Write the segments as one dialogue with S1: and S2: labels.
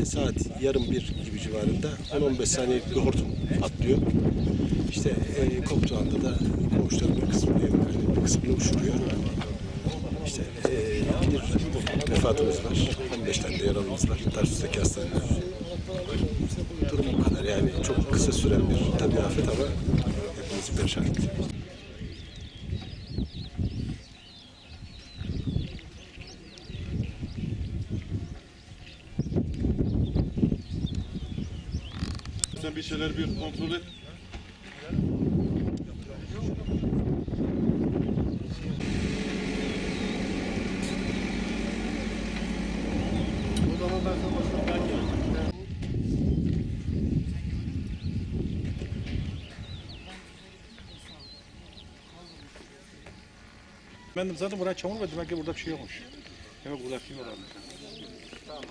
S1: saat yarım bir gibi civarında 10-15 saniyelik bir hortum atlıyor. İşte koptuğu anda da koğuşların bir kısmını uçuruyor. İşte bir vefatımız var. 15 tane de yaralımız var. Tarsus'taki hastanede. Durum bu kadar. Yani çok kısa süren bir tabii afet ama hepimizi perişan etti.
S2: Sen bir şeyler bir kontrol et.
S3: Ben de zaten buraya çamur ve demek ki burada bir şey yokmuş. Demek burada kim olabilir?
S4: Tamam.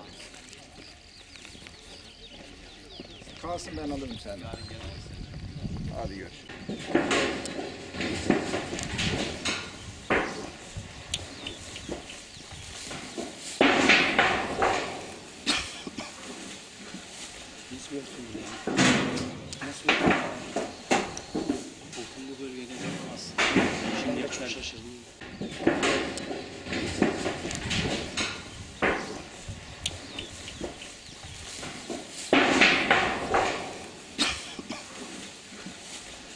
S4: Kalsın, ben alırım senden. Hadi görüşürüz.
S5: Nasıl yaptın ya? Nasıl yaptın? Korkunlu bölgede yapamazsın. Şimdi çok şaşırdım.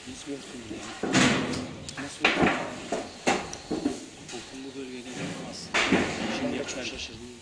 S5: Nasıl yaptın ya? Nasıl yaptın? Korkunlu bölgede yapamazsın. Şimdi çok şaşırdım.